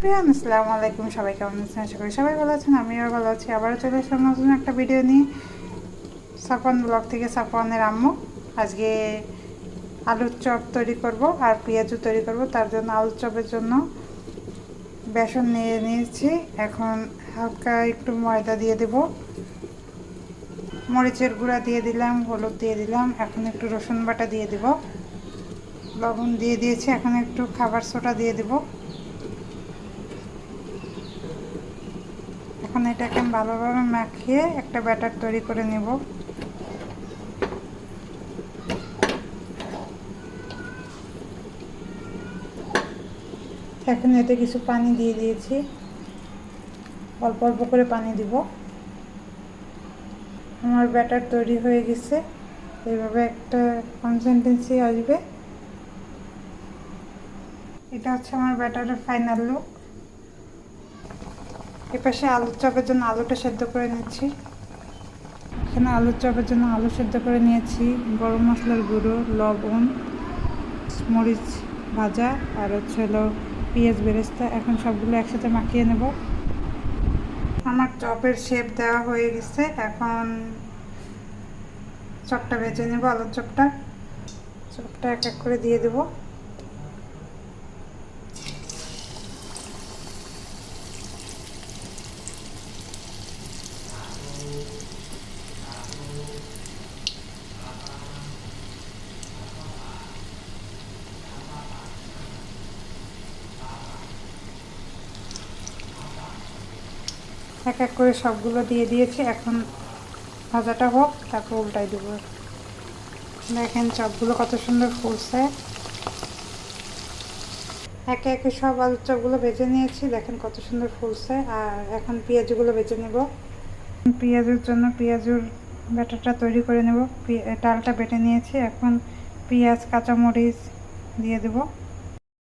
প্রিয়ান আসসালামু আলাইকুম, সবাই কেমন আছেন? আশা করি সবাই ভালো আছেন। আমিও ভালো আছি। আবারও চলে আসলাম নতুন একটা ভিডিও নিয়ে, সাফওয়ান ব্লগ থেকে। সাফওয়ানের আম্মু আজকে আলুর চপ তৈরি করব আর পেঁয়াজু তৈরি করব। তার জন্য আলুর চপের জন্য বেসন নিয়ে নিয়েছি। এখন হালকা একটু ময়দা দিয়ে দেব, মরিচের গুঁড়া দিয়ে দিলাম, হলুদ দিয়ে দিলাম, এখন একটু রসুন বাটা দিয়ে দেব, লবণ দিয়ে দিয়েছি, এখন একটু খাবার সোডা দিয়ে দেব। এখন এটাকে ভালোভাবে মাখিয়ে একটা ব্যাটার তৈরি করে নেব। এখন এতে কিছু পানি দিয়ে দিয়েছি, অল্প অল্প করে পানি দিব। আমার ব্যাটার তৈরি হয়ে গেছে, এইভাবে একটা কনসিস্টেন্সি আসবে। এটা হচ্ছে আমার ব্যাটারের ফাইনাল লুক। এপাশে আলুর চপের জন্য আলুটা সেদ্ধ করে নিচ্ছি। এখানে আলুর চপের জন্য আলু সেদ্ধ করে নিয়েছি, গরম মশলার গুঁড়ো, লবণ, মরিচ ভাজা আর হচ্ছে হলো পেঁয়াজ বেরেস্তা। এখন সবগুলো একসাথে মাখিয়ে নেব। আমার চপের শেপ দেওয়া হয়ে গেছে। এখন চপটা ভেজে নেব। আলুর চপটা এক এক করে দিয়ে দেব। এক এক করে সবগুলো দিয়ে দিয়েছি। এখন ভাজাটা হোক, তারপর উল্টাই দেবো। দেখেন চপগুলো কত সুন্দর ফুলছে। একে একে সব আলুর চপগুলো ভেজে নিয়েছি, দেখেন কত সুন্দর ফুলছে। আর এখন পেঁয়াজগুলো ভেজে নেব। পেঁয়াজের জন্য পেঁয়াজুর ব্যাটারটা তৈরি করে নেব। ডালটা বেটে নিয়েছি, এখন পেঁয়াজ কাঁচামরিচ দিয়ে দেব।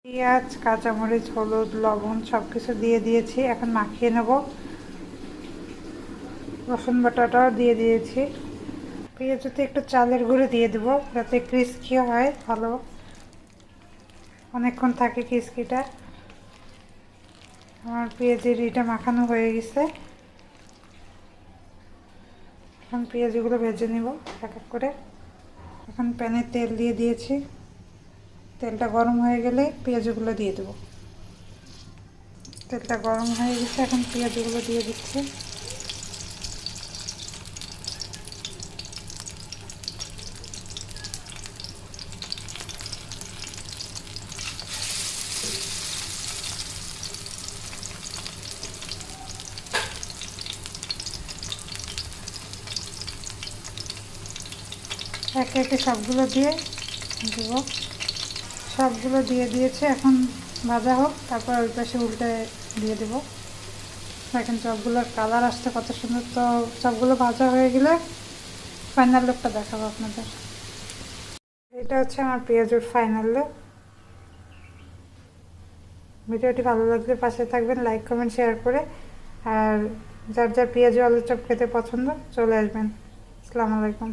পেঁয়াজ কাঁচামরিচ হলুদ লবণ সব কিছু দিয়ে দিয়েছি, এখন মাখিয়ে নেব। রসুন বাটাটাও দিয়ে দিয়েছি। পেঁয়াজতে একটু চালের গুঁড়ো দিয়ে দেব, যাতে ক্রিস্পি হয়, ভালো অনেকক্ষণ থাকে ক্রিস্পিটা। আমার পেঁয়াজের এটা মাখানো হয়ে গেছে। এখন পেঁয়াজগুলো ভেজে নিব এক এক করে। এখন প্যানে তেল দিয়ে দিয়েছি, তেলটা গরম হয়ে গেলে পেঁয়াজগুলো দিয়ে দেব। তেলটা গরম হয়ে গেছে, এখন পেঁয়াজগুলো দিয়ে দিচ্ছি। একে একে সবগুলো দিয়ে দেবো। সবগুলো দিয়ে দিয়েছে, এখন ভাজা হোক, তারপর ওই পাশে উল্টে দিয়ে দেবো। দেখেন সবগুলোর কালার আসতে কত সুন্দর। তো সবগুলো ভাজা হয়ে গেলে ফাইনাল লুকটা দেখাবো আপনাদের। এটা হচ্ছে আমার পেঁয়াজুর ফাইনাল লুক। ভিডিওটি ভালো লাগলে পাশে থাকবেন, লাইক কমেন্ট শেয়ার করে। আর যার যার পেঁয়াজু আলুর চপ খেতে পছন্দ চলে আসবেন। আসসালামু আলাইকুম।